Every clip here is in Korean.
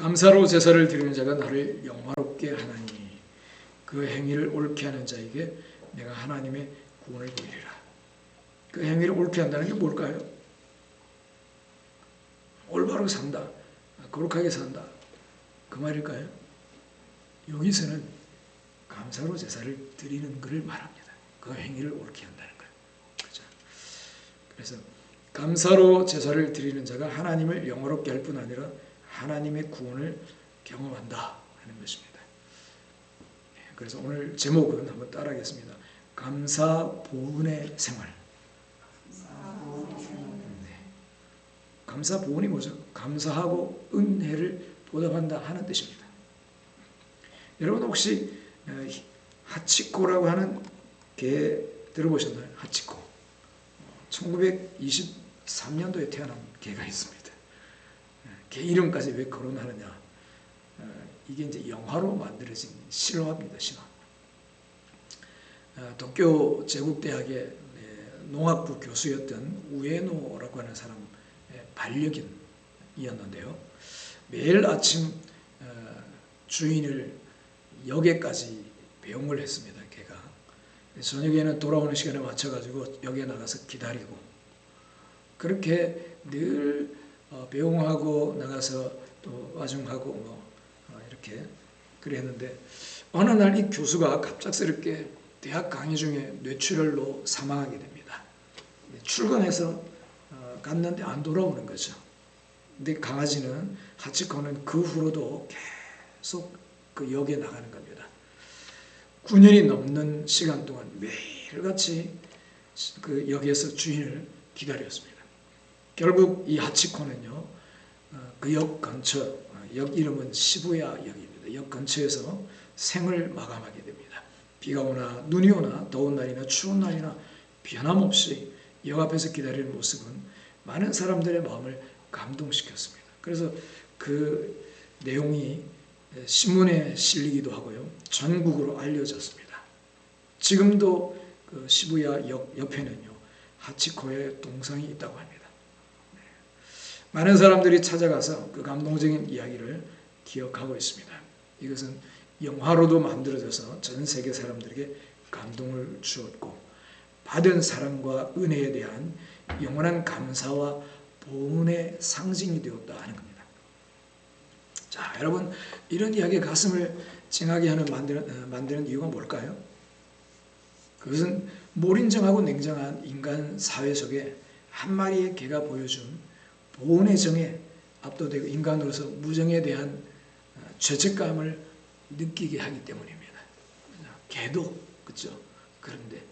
감사로 제사를 드리는 자가 나를 영화롭게 하나니 그 행위를 옳게 하는 자에게 내가 하나님의 구원을 보이리라. 그 행위를 옳게 한다는 게 뭘까요? 올바로 산다, 거룩하게 산다, 그 말일까요? 여기서는 감사로 제사를 드리는 것을 말합니다. 그 행위를 옳게 한다는 거예요. 그렇죠? 그래서 감사로 제사를 드리는 자가 하나님을 영화롭게 할 뿐 아니라 하나님의 구원을 경험한다 하는 것입니다. 그래서 오늘 제목은 한번 따라하겠습니다. 감사 보은의 생활. 감사 보은이 뭐죠? 감사하고 은혜를 보답한다 하는 뜻입니다. 여러분 혹시 하치코라고 하는 개 들어보셨나요? 하치코. 1923년도에 태어난 개가 있습니다. 개 이름까지 왜 거론하느냐? 이게 이제 영화로 만들어진 실화입니다. 실화. 도쿄 제국대학의 농학부 교수였던 우에노라고 하는 사람 반려견이었는데요. 매일 아침 주인을 역에까지 배웅을 했습니다. 개가. 저녁에는 돌아오는 시간에 맞춰가지고 역에 나가서 기다리고 그렇게 늘 배웅하고 나가서 또 와중하고 이렇게 그랬는데 어느 날 이 교수가 갑작스럽게 대학 강의 중에 뇌출혈로 사망하게 됩니다. 출근해서 갔는데 안 돌아오는 거죠. 근데 강아지는 하치코는 그 후로도 계속 그 역에 나가는 겁니다. 9년이 넘는 시간 동안 매일같이 그 역에서 주인을 기다렸습니다. 결국 이 하치코는요, 그 역 근처, 역 이름은 시부야 역입니다. 역 근처에서 생을 마감하게 됩니다. 비가 오나 눈이 오나 더운 날이나 추운 날이나 변함없이 역 앞에서 기다리는 모습은 많은 사람들의 마음을 감동시켰습니다. 그래서 그 내용이 신문에 실리기도 하고요. 전국으로 알려졌습니다. 지금도 그 시부야 역 옆에는요, 하치코의 동상이 있다고 합니다. 많은 사람들이 찾아가서 그 감동적인 이야기를 기억하고 있습니다. 이것은 영화로도 만들어져서 전 세계 사람들에게 감동을 주었고 받은 사랑과 은혜에 대한 영원한 감사와 보은의 상징이 되었다 하는 겁니다. 자, 여러분 이런 이야기에 가슴을 찡하게 하는 만드는 이유가 뭘까요? 그것은 몰인정하고 냉정한 인간 사회 속에 한 마리의 개가 보여준 보은의 정에 압도되고 인간으로서 무정에 대한 죄책감을 느끼게 하기 때문입니다. 개도 그렇죠. 그런데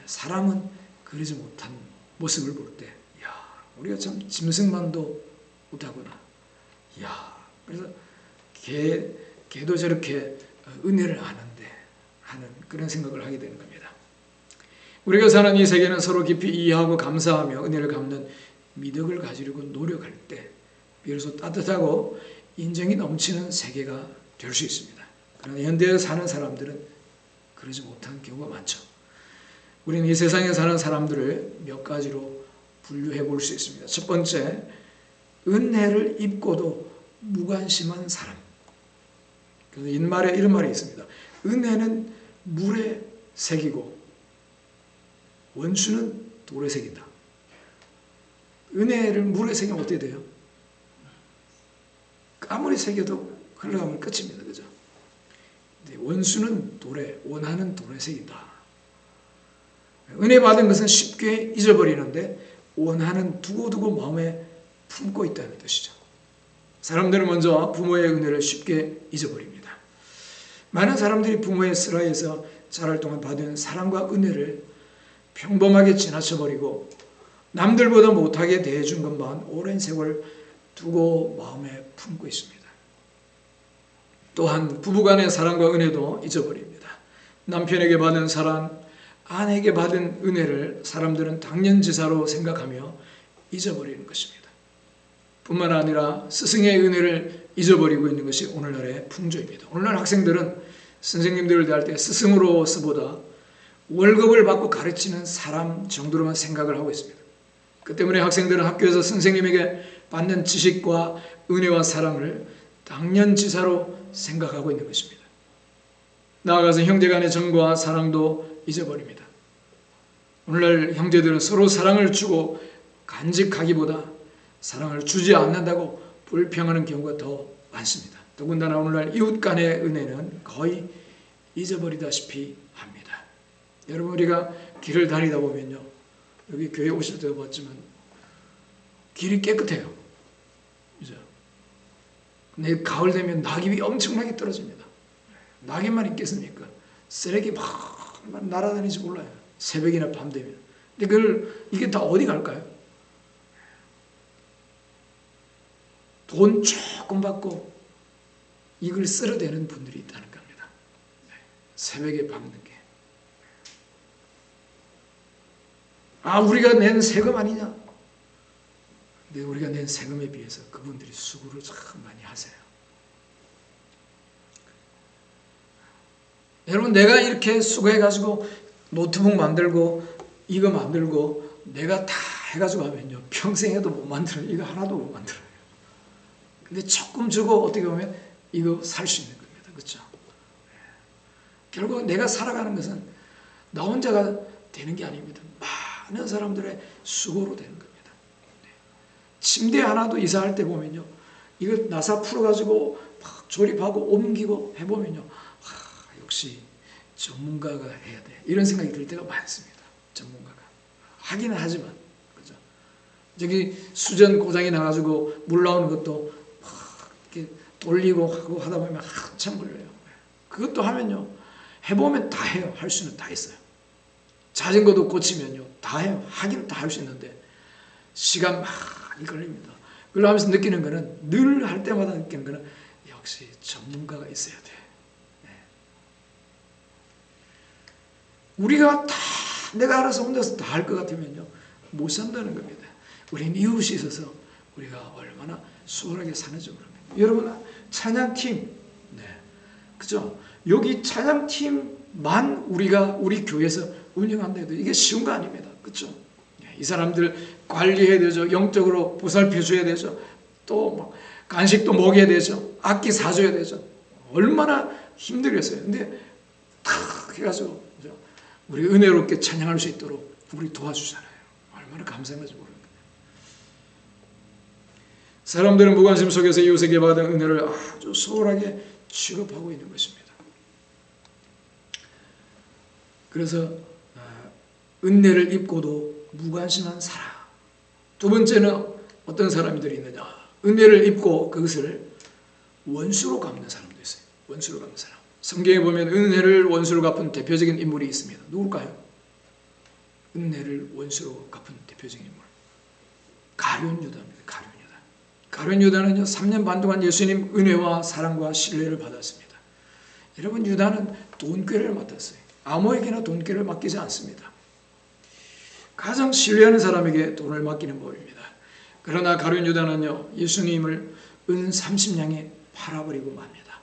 사람은 그러지 못한 모습을 볼 때, 야, 우리가 참 짐승만도 못하구나. 야, 그래서 개도 저렇게 은혜를 아는데 하는 그런 생각을 하게 되는 겁니다. 우리가 사는 이 세계는 서로 깊이 이해하고 감사하며 은혜를 갚는 미덕을 가지려고 노력할 때 비로소 따뜻하고 인정이 넘치는 세계가 될 수 있습니다. 그러나 현대에 사는 사람들은 그러지 못한 경우가 많죠. 우리는 이 세상에 사는 사람들을 몇 가지로 분류해 볼 수 있습니다. 첫 번째, 은혜를 입고도 무관심한 사람. 그래서 옛말에 이런 말이 있습니다. 은혜는 물에 새기고 원수는 돌에 새긴다. 은혜를 물에 새기면 어떻게 돼요? 아무리 새겨도 흘러가면 끝입니다. 그죠? 원수는 돌에, 원하는 돌에 새긴다. 은혜 받은 것은 쉽게 잊어버리는데 원하는 두고두고 마음에 품고 있다는 뜻이죠. 사람들은 먼저 부모의 은혜를 쉽게 잊어버립니다. 많은 사람들이 부모의 슬하에서 자랄 동안 받은 사랑과 은혜를 평범하게 지나쳐버리고 남들보다 못하게 대해준 것만 오랜 세월 두고 마음에 품고 있습니다. 또한 부부간의 사랑과 은혜도 잊어버립니다. 남편에게 받은 사랑, 아내에게 받은 은혜를 사람들은 당연지사로 생각하며 잊어버리는 것입니다. 뿐만 아니라 스승의 은혜를 잊어버리고 있는 것이 오늘날의 풍조입니다. 오늘날 학생들은 선생님들을 대할 때 스승으로서보다 월급을 받고 가르치는 사람 정도로만 생각을 하고 있습니다. 그 때문에 학생들은 학교에서 선생님에게 받는 지식과 은혜와 사랑을 당연지사로 생각하고 있는 것입니다. 나아가서 형제간의 정과 사랑도 잊어버립니다. 오늘날 형제들은 서로 사랑을 주고 간직하기보다 사랑을 주지 않는다고 불평하는 경우가 더 많습니다. 더군다나 오늘날 이웃 간의 은혜는 거의 잊어버리다시피 합니다. 여러분, 우리가 길을 다니다 보면요, 여기 교회 오실 때도 봤지만 길이 깨끗해요. 그죠? 근데 가을 되면 낙엽이 엄청나게 떨어집니다. 낙엽만 있겠습니까? 쓰레기 막 날아다니지 몰라요. 새벽이나 밤 되면. 근데 이게 다 어디 갈까요? 돈 조금 받고 이걸 쓸어대는 분들이 있다는 겁니다. 새벽에 박는 게. 우리가 낸 세금 아니냐? 근데 우리가 낸 세금에 비해서 그분들이 수고를 참 많이 하세요. 여러분, 내가 이렇게 수고해가지고 노트북 만들고 이거 만들고 내가 다 해가지고 하면요, 평생 해도 못 만들어요. 이거 하나도 못 만들어요. 근데 조금 주고 어떻게 보면 이거 살 수 있는 겁니다. 그렇죠? 결국 내가 살아가는 것은 나 혼자가 되는 게 아닙니다. 많은 사람들의 수고로 되는 겁니다. 침대 하나도 이사할 때 보면요, 이거 나사 풀어가지고 막 조립하고 옮기고 해보면요, 역시 전문가가 해야 돼, 이런 생각이 들 때가 많습니다. 전문가가 하기는 하지만, 그죠? 저기 수전 고장이 나가지고 물 나오는 것도 막 이렇게 돌리고 하고 하다 보면 한참 걸려요. 그것도 하면요, 해보면 다 해요. 할 수는 다 있어요. 자전거도 고치면요, 다 해요. 하기는 다 할 수 있는데 시간 많이 걸립니다. 그걸 하면서 느끼는 거는, 늘 할 때마다 느끼는 거는, 역시 전문가가 있어야 돼. 우리가 다 내가 알아서 혼자서 다 할 것 같으면요, 못 산다는 겁니다. 우리는 이웃이 있어서 우리가 얼마나 수월하게 사는지 모릅니다. 여러분, 찬양팀, 그죠? 여기 찬양팀만 우리 교회에서 운영한다 해도 이게 쉬운 거 아닙니다. 그죠? 이 사람들 관리해야 되죠. 영적으로 보살펴 줘야 되죠. 또 막 간식도 먹여야 되죠. 악기 사줘야 되죠. 얼마나 힘들겠어요. 근데 탁 해가지고, 그죠? 우리 은혜롭게 찬양할 수 있도록 우리 도와주잖아요. 얼마나 감사한지 모릅니다. 사람들은 무관심 속에서 이웃에게 받은 은혜를 아주 소홀하게 취급하고 있는 것입니다. 그래서 은혜를 입고도 무관심한 사람. 두 번째는 어떤 사람들이 있느냐? 은혜를 입고 그것을 원수로 갚는 사람도 있어요. 원수로 갚는 사람. 성경에 보면 은혜를 원수로 갚은 대표적인 인물이 있습니다. 누굴까요? 은혜를 원수로 갚은 대표적인 인물, 가룟 유다입니다. 가룟 유다는요, 3년 반 동안 예수님 은혜와 사랑과 신뢰를 받았습니다. 여러분, 유다는 돈꾀를 맡았어요. 아무에게나 돈꾀를 맡기지 않습니다. 가장 신뢰하는 사람에게 돈을 맡기는 법입니다. 그러나 가룟 유다는요, 예수님을 은 30냥에 팔아버리고 맙니다.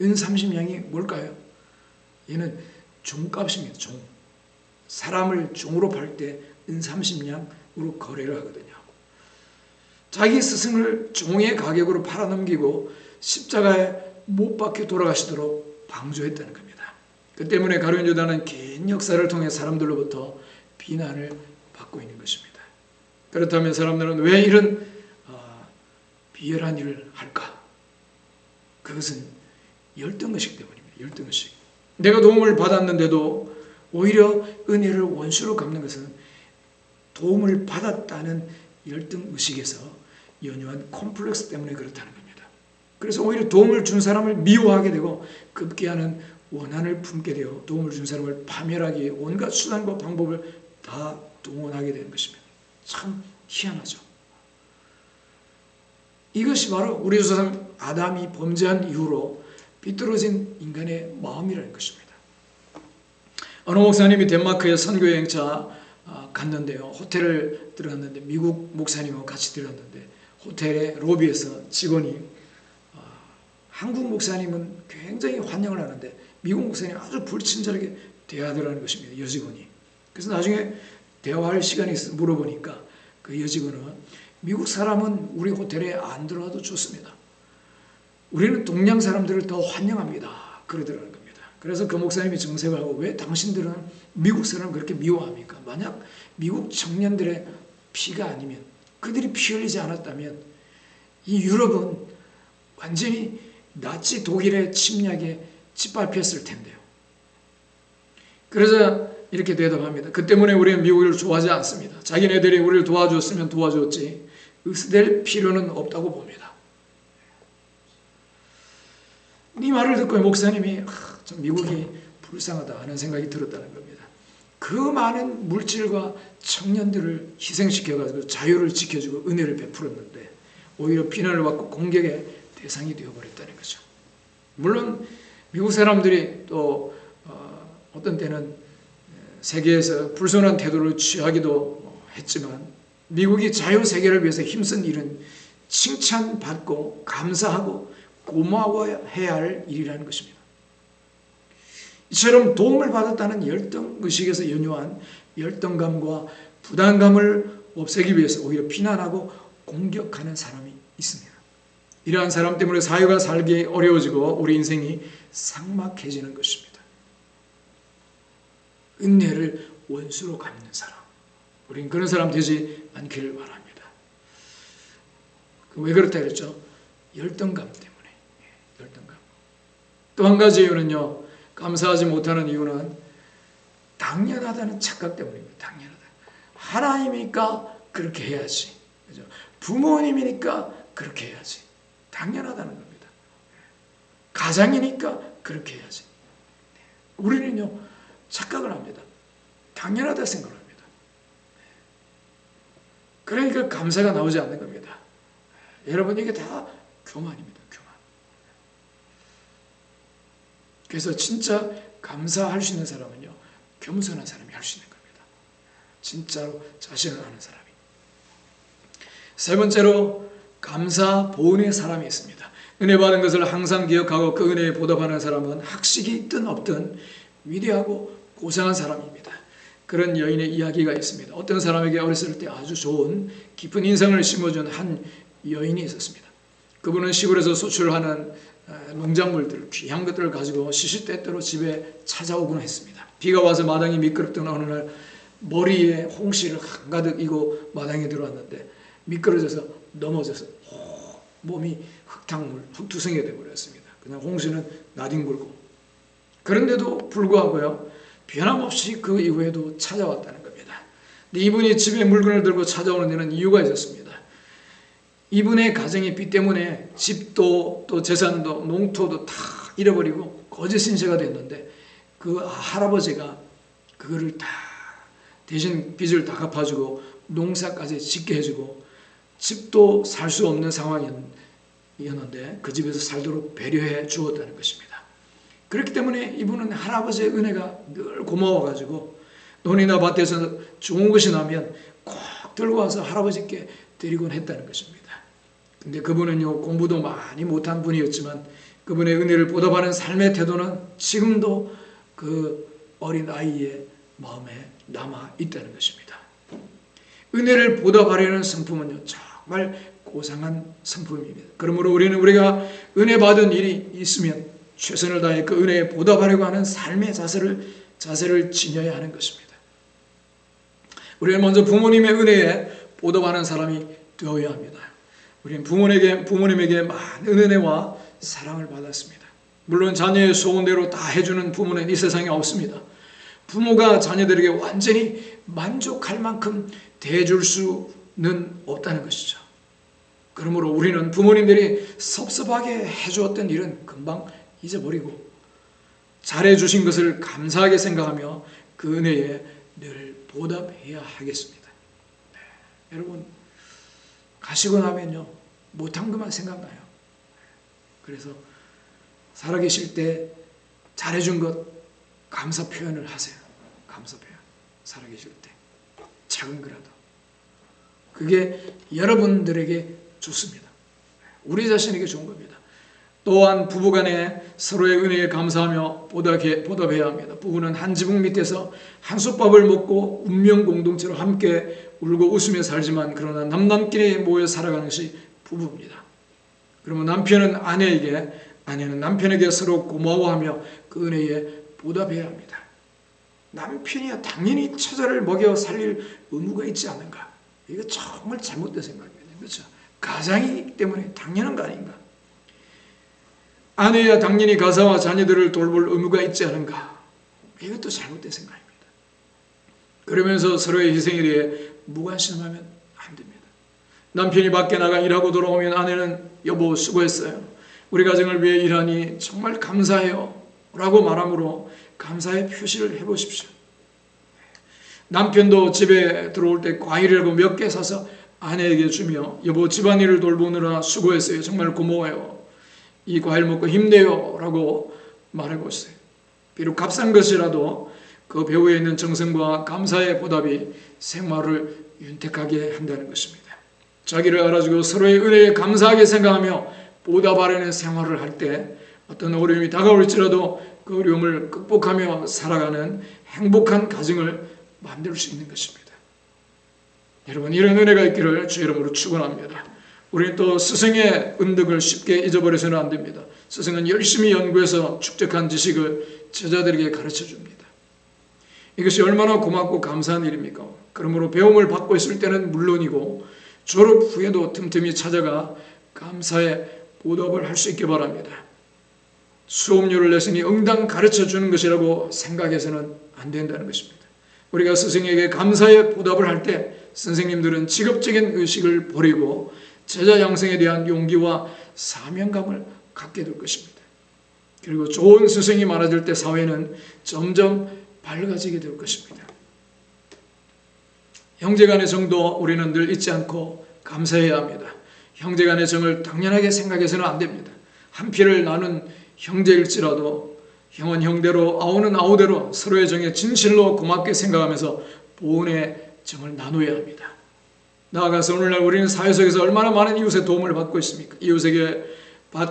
은 30냥이 뭘까요? 얘는 종값입니다. 종. 사람을 종으로 팔 때 은 30냥으로 거래를 하거든요. 자기 스승을 종의 가격으로 팔아넘기고 십자가에 못 박혀 돌아가시도록 방조했다는 겁니다. 그 때문에 가룟 유다는 긴 역사를 통해 사람들로부터 비난을 받고 있는 것입니다. 그렇다면 사람들은 왜 이런 비열한 일을 할까? 그것은 열등의식 때문입니다. 열등의식. 내가 도움을 받았는데도 오히려 은혜를 원수로 갚는 것은 도움을 받았다는 열등의식에서 연유한 콤플렉스 때문에 그렇다는 겁니다. 그래서 오히려 도움을 준 사람을 미워하게 되고 급기야는 원한을 품게 되어 도움을 준 사람을 파멸하기 위해 온갖 수단과 방법을 다 동원하게 되는 것입니다. 참 희한하죠. 이것이 바로 우리 조상 아담이 범죄한 이후로 비뚤어진 인간의 마음이라는 것입니다. 어느 목사님이 덴마크에 선교여행차 갔는데요. 호텔을 들어갔는데 미국 목사님하고 같이 들어갔는데 호텔의 로비에서 직원이 한국 목사님은 굉장히 환영을 하는데 미국 목사님 아주 불친절하게 대하더라는 것입니다. 여직원이. 그래서 나중에 대화할 시간이 있어서 물어보니까 그 여직원은 미국 사람은 우리 호텔에 안 들어와도 좋습니다. 우리는 동양 사람들을 더 환영합니다. 그러더라는 겁니다. 그래서 그 목사님이 정색을 하고 왜 당신들은 미국 사람을 그렇게 미워합니까? 만약 미국 청년들의 피가 아니면 그들이 피 흘리지 않았다면 이 유럽은 완전히 나치 독일의 침략에 짓밟혔을 텐데요. 그래서 이렇게 대답합니다. 그 때문에 우리는 미국을 좋아하지 않습니다. 자기네들이 우리를 도와줬으면 도와줬지 의스될 필요는 없다고 봅니다. 이 말을 듣고 목사님이 참 미국이 불쌍하다 하는 생각이 들었다는 겁니다. 그 많은 물질과 청년들을 희생시켜가지고 자유를 지켜주고 은혜를 베풀었는데 오히려 비난을 받고 공격의 대상이 되어버렸다는 거죠. 물론 미국 사람들이 또 어떤 때는 세계에서 불손한 태도를 취하기도 했지만 미국이 자유세계를 위해서 힘쓴 일은 칭찬받고 감사하고 고마워해야 할 일이라는 것입니다. 이처럼 도움을 받았다는 열등의식에서 연유한 열등감과 부담감을 없애기 위해서 오히려 비난하고 공격하는 사람이 있습니다. 이러한 사람 때문에 사회가 살기 어려워지고 우리 인생이 삭막해지는 것입니다. 은혜를 원수로 갚는 사람, 우린 그런 사람 되지 않기를 바랍니다. 왜 그렇다 그랬죠? 열등감 때문에. 열등감. 또 한 가지 이유는요, 감사하지 못하는 이유는 당연하다는 착각 때문입니다. 당연하다. 하나님이니까 그렇게 해야지. 그죠? 부모님이니까 그렇게 해야지. 당연하다는 겁니다. 가장이니까 그렇게 해야지. 우리는요, 착각을 합니다. 당연하다 생각을 합니다. 그러니까 감사가 나오지 않는 겁니다. 여러분, 이게 다 교만입니다. 교만. 그래서 진짜 감사할 수 있는 사람은요, 겸손한 사람이 할 수 있는 겁니다. 진짜로 자신을 아는 사람이. 세 번째로 감사 보은의 사람이 있습니다. 은혜 받은 것을 항상 기억하고 그 은혜에 보답하는 사람은 학식이 있든 없든 위대하고 고상한 사람입니다. 그런 여인의 이야기가 있습니다. 어떤 사람에게 어렸을 때 아주 좋은 깊은 인상을 심어준 한 여인이 있었습니다. 그분은 시골에서 소출하는 농작물들, 귀한 것들을 가지고 시시때때로 집에 찾아오곤 했습니다. 비가 와서 마당이 미끄럽던 어느 날 머리에 홍씨를 한가득 이고 마당에 들어왔는데 미끄러져서 넘어져서 몸이 흙투성이가 되어버렸습니다. 그냥 홍씨는 나뒹굴고. 그런데도 불구하고요, 변함없이 그 이후에도 찾아왔다는 겁니다. 근데 이분이 집에 물건을 들고 찾아오는 데는 이유가 있었습니다. 이분의 가정의 빚 때문에 집도 또 재산도 농토도 다 잃어버리고 거지 신세가 됐는데 그 할아버지가 그거를 다 대신 빚을 다 갚아주고 농사까지 짓게 해주고 집도 살 수 없는 상황이었는데 그 집에서 살도록 배려해 주었다는 것입니다. 그렇기 때문에 이분은 할아버지의 은혜가 늘 고마워가지고 논이나 밭에서 좋은 것이 나면 꼭 들고 와서 할아버지께 드리곤 했다는 것입니다. 근데 그분은요, 공부도 많이 못한 분이었지만 그분의 은혜를 보답하는 삶의 태도는 지금도 그 어린 아이의 마음에 남아 있다는 것입니다. 은혜를 보답하려는 성품은요, 정말 고상한 성품입니다. 그러므로 우리가 은혜 받은 일이 있으면 최선을 다해 그 은혜에 보답하려고 하는 삶의 자세를 지녀야 하는 것입니다. 우리는 먼저 부모님의 은혜에 보답하는 사람이 되어야 합니다. 우리는 부모님에게 많은 은혜와 사랑을 받았습니다. 물론 자녀의 소원대로 다 해주는 부모는 이 세상에 없습니다. 부모가 자녀들에게 완전히 만족할 만큼 대해줄 수는 없다는 것이죠. 그러므로 우리는 부모님들이 섭섭하게 해주었던 일은 금방 잊어버리고 잘해주신 것을 감사하게 생각하며 그 은혜에 늘 보답해야 하겠습니다. 네. 여러분, 가시고 나면요, 못한 것만 생각나요. 그래서 살아계실 때 잘해준 것 감사 표현을 하세요. 감사 표현. 살아계실 때 작은 거라도 그게 여러분들에게 좋습니다. 우리 자신에게 좋은 겁니다. 또한 부부간에 서로의 은혜에 감사하며 보답해야 합니다. 부부는 한 지붕 밑에서 한솥밥을 먹고 운명 공동체로 함께 울고 웃으며 살지만 그러나 남남끼리 모여 살아가는 것이 부부입니다. 그러면 남편은 아내에게, 아내는 남편에게 서로 고마워하며 그 은혜에 보답해야 합니다. 남편이야 당연히 처자를 먹여 살릴 의무가 있지 않는가? 이거 정말 잘못된 생각입니다. 그렇죠? 가장이기 때문에 당연한 거 아닌가? 아내야 당연히 가사와 자녀들을 돌볼 의무가 있지 않은가? 이것도 잘못된 생각입니다. 그러면서 서로의 희생에 대해 무관심하면 안 됩니다. 남편이 밖에 나가 일하고 돌아오면 아내는 여보 수고했어요. 우리 가정을 위해 일하니 정말 감사해요. 라고 말함으로 감사의 표시를 해보십시오. 남편도 집에 들어올 때 과일이라고 몇 개 사서 아내에게 주며 여보 집안일을 돌보느라 수고했어요. 정말 고마워요. 이 과일 먹고 힘내요. 라고 말해보세요. 비록 값싼 것이라도 그 배후에 있는 정성과 감사의 보답이 생활을 윤택하게 한다는 것입니다. 자기를 알아주고 서로의 은혜에 감사하게 생각하며 보답하려는 생활을 할 때 어떤 어려움이 다가올지라도 그 어려움을 극복하며 살아가는 행복한 가정을 만들 수 있는 것입니다. 여러분 이런 은혜가 있기를 주 이름으로 축원합니다. 우리는 또 스승의 은덕을 쉽게 잊어버려서는 안 됩니다. 스승은 열심히 연구해서 축적한 지식을 제자들에게 가르쳐 줍니다. 이것이 얼마나 고맙고 감사한 일입니까? 그러므로 배움을 받고 있을 때는 물론이고 졸업 후에도 틈틈이 찾아가 감사의 보답을 할 수 있기 바랍니다. 수업료를 냈으니 응당 가르쳐 주는 것이라고 생각해서는 안 된다는 것입니다. 우리가 스승에게 감사의 보답을 할 때 선생님들은 직업적인 의식을 버리고 제자 양성에 대한 용기와 사명감을 갖게 될 것입니다. 그리고 좋은 스승이 많아질 때 사회는 점점 밝아지게 될 것입니다. 형제간의 정도 우리는 늘 잊지 않고 감사해야 합니다. 형제간의 정을 당연하게 생각해서는 안 됩니다. 한 피를 나눈 형제일지라도 형은 형대로 아우는 아우대로 서로의 정에 진실로 고맙게 생각하면서 보은의 정을 나누어야 합니다. 나아가서 오늘날 우리는 사회 속에서 얼마나 많은 이웃의 도움을 받고 있습니까? 이웃에게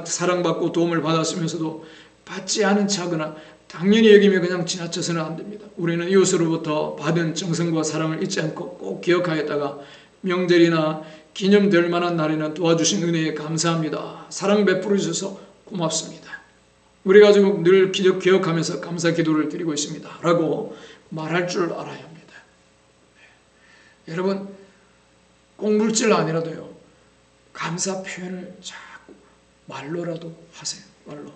사랑받고 도움을 받았으면서도 받지 않은 척하거나 당연히 여기며 그냥 지나쳐서는 안 됩니다. 우리는 이웃으로부터 받은 정성과 사랑을 잊지 않고 꼭 기억하였다가 명절이나 기념될 만한 날에는 도와주신 은혜에 감사합니다. 사랑 베풀어 주셔서 고맙습니다. 우리 가족 늘 기억하면서 감사 기도를 드리고 있습니다. 라고 말할 줄 알아야 합니다. 여러분 꼭 물질 아니라도요. 감사 표현을 자꾸 말로라도 하세요. 말로.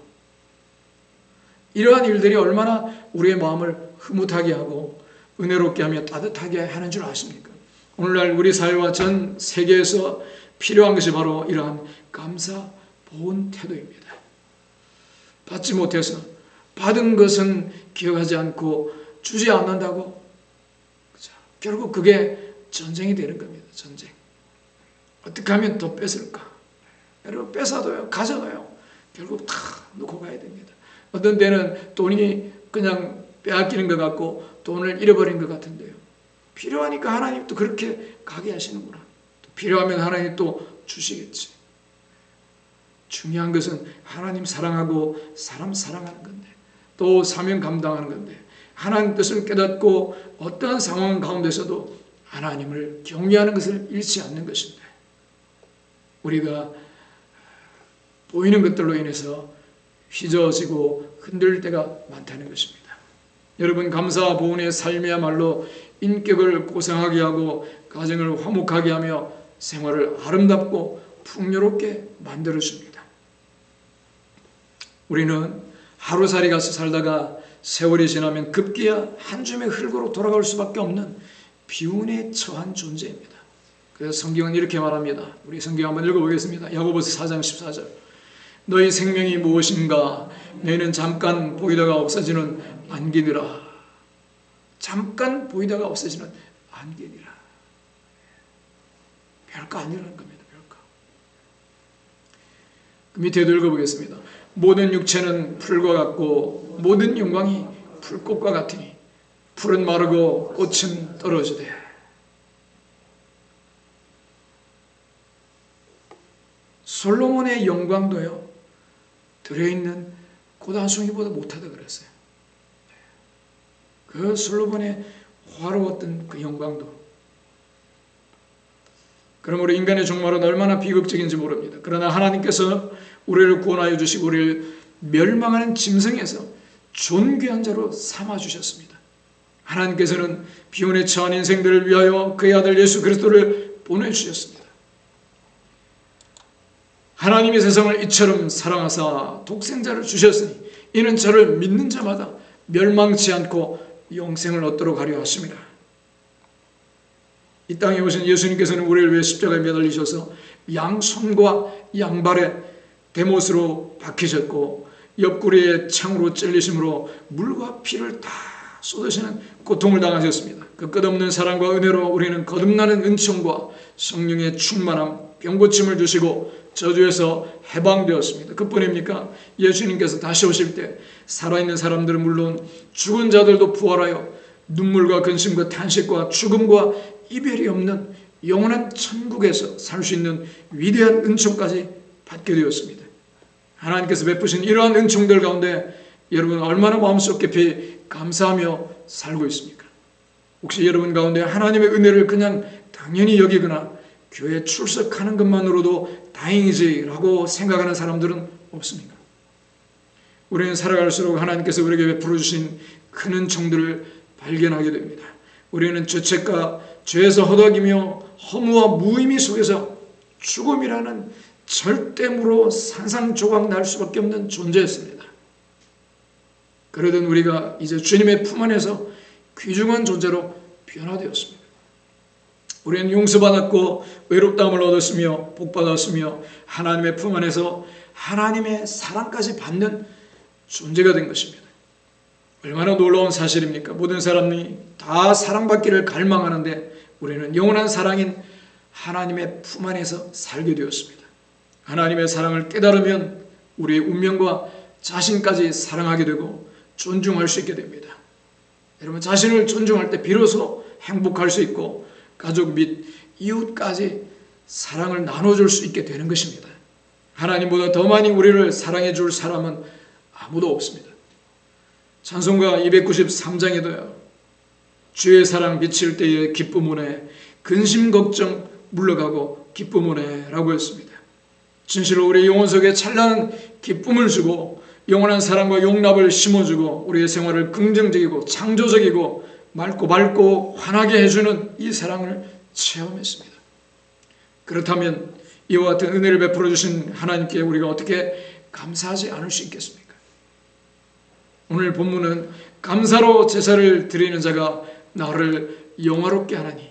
이러한 일들이 얼마나 우리의 마음을 흐뭇하게 하고 은혜롭게 하며 따뜻하게 하는 줄 아십니까? 오늘날 우리 사회와 전 세계에서 필요한 것이 바로 이러한 감사 보은 태도입니다. 받지 못해서 받은 것은 기억하지 않고 주지 않는다고 결국 그게 전쟁이 되는 겁니다. 전쟁. 어떻게 하면 더 뺏을까? 여러분 뺏어도요. 가져가요. 결국 다 놓고 가야 됩니다. 어떤 때는 돈이 그냥 빼앗기는 것 같고 돈을 잃어버린 것 같은데요. 필요하니까 하나님 또 그렇게 가게 하시는구나. 또 필요하면 하나님 또 주시겠지. 중요한 것은 하나님 사랑하고 사람 사랑하는 건데 또 사명 감당하는 건데 하나님 뜻을 깨닫고 어떠한 상황 가운데서도 하나님을 경외하는 것을 잃지 않는 것인데 우리가 보이는 것들로 인해서 휘저어지고 흔들릴 때가 많다는 것입니다. 여러분 감사 보은의 삶이야말로 인격을 고상하게 하고 가정을 화목하게 하며 생활을 아름답고 풍요롭게 만들어줍니다. 우리는 하루살이 같이 살다가 세월이 지나면 급기야 한 줌의 흙으로 돌아갈 수밖에 없는 비운에 처한 존재입니다. 그래서 성경은 이렇게 말합니다. 우리 성경 한번 읽어보겠습니다. 야고보서 4장 14절 너희 생명이 무엇인가 너희는 잠깐 보이다가 없어지는 안개니라. 잠깐 보이다가 없어지는 안개니라. 별거 아니라는 겁니다. 별거. 그 밑에도 읽어보겠습니다. 모든 육체는 풀과 같고 모든 영광이 풀꽃과 같으니 풀은 마르고 꽃은 떨어지되 솔로몬의 영광도요 들어있는 고단송이보다 못하다 그랬어요. 그 솔로몬의 화려했던 그 영광도 그러므로 인간의 종말은 얼마나 비극적인지 모릅니다. 그러나 하나님께서 우리를 구원하여 주시고 우리를 멸망하는 짐승에서 존귀한 자로 삼아주셨습니다. 하나님께서는 비운에 처한 인생들을 위하여 그의 아들 예수 그리스도를 보내주셨습니다. 하나님의 세상을 이처럼 사랑하사 독생자를 주셨으니 이는 저를 믿는 자마다 멸망치 않고 영생을 얻도록 하려 하심이라. 이 땅에 오신 예수님께서는 우리를 위해 십자가에 매달리셔서 양손과 양발에 대못으로 박히셨고 옆구리에 창으로 찔리심으로 물과 피를 다 쏟으시는 고통을 당하셨습니다. 그 끝없는 사랑과 은혜로 우리는 거듭나는 은총과 성령의 충만함, 병고침을 주시고 저주에서 해방되었습니다. 그뿐입니까? 예수님께서 다시 오실 때 살아있는 사람들은 물론 죽은 자들도 부활하여 눈물과 근심과 탄식과 죽음과 이별이 없는 영원한 천국에서 살 수 있는 위대한 은총까지 받게 되었습니다. 하나님께서 베푸신 이러한 은총들 가운데 여러분 얼마나 마음속 깊이 감사하며 살고 있습니까? 혹시 여러분 가운데 하나님의 은혜를 그냥 당연히 여기거나 교회 출석하는 것만으로도 다행이지라고 생각하는 사람들은 없습니까? 우리는 살아갈수록 하나님께서 우리에게 베풀어 주신 큰 은총들을 발견하게 됩니다. 우리는 죄책과 죄에서 허덕이며 허무와 무의미 속에서 죽음이라는 절대무로 산산조각 날 수밖에 없는 존재였습니다. 그러던 우리가 이제 주님의 품 안에서 귀중한 존재로 변화되었습니다. 우리는 용서받았고 외롭다함을 얻었으며 복받았으며 하나님의 품 안에서 하나님의 사랑까지 받는 존재가 된 것입니다. 얼마나 놀라운 사실입니까? 모든 사람이 다 사랑받기를 갈망하는데 우리는 영원한 사랑인 하나님의 품 안에서 살게 되었습니다. 하나님의 사랑을 깨달으면 우리의 운명과 자신까지 사랑하게 되고 존중할 수 있게 됩니다. 여러분, 자신을 존중할 때 비로소 행복할 수 있고 가족 및 이웃까지 사랑을 나눠줄 수 있게 되는 것입니다. 하나님보다 더 많이 우리를 사랑해 줄 사람은 아무도 없습니다. 찬송가 293장에도요. 주의 사랑 비칠 때에 기쁨 오네, 근심 걱정 물러가고 기쁨 오네 라고 했습니다. 진실로 우리 영혼 속에 찬란한 기쁨을 주고 영원한 사랑과 용납을 심어주고 우리의 생활을 긍정적이고 창조적이고 맑고 환하게 해주는 이 사랑을 체험했습니다. 그렇다면 이와 같은 은혜를 베풀어 주신 하나님께 우리가 어떻게 감사하지 않을 수 있겠습니까? 오늘 본문은 감사로 제사를 드리는 자가 나를 영화롭게 하나니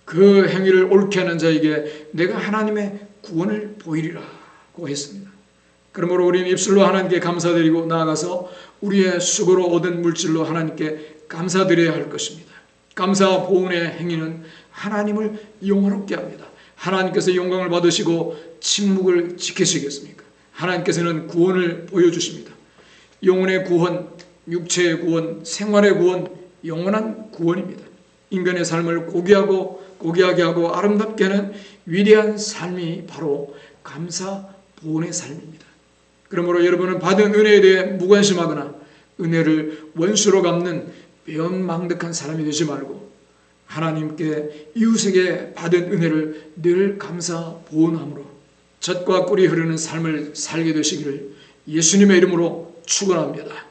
그 행위를 옳게 하는 자에게 내가 하나님의 구원을 보이리라고 했습니다. 그러므로 우리는 입술로 하나님께 감사드리고 나아가서 우리의 수고로 얻은 물질로 하나님께 감사드려야 할 것입니다. 감사 보응의 행위는 하나님을 영화롭게 합니다. 하나님께서 영광을 받으시고 침묵을 지키시겠습니까? 하나님께서는 구원을 보여주십니다. 영혼의 구원, 육체의 구원, 생활의 구원, 영원한 구원입니다. 인간의 삶을 고귀하게 하고 아름답게 하는 위대한 삶이 바로 감사 보응의 삶입니다. 그러므로 여러분은 받은 은혜에 대해 무관심하거나 은혜를 원수로 갚는 배은망덕한 사람이 되지 말고 하나님께 이웃에게 받은 은혜를 늘 감사 보응함으로 젖과 꿀이 흐르는 삶을 살게 되시기를 예수님의 이름으로 축원합니다.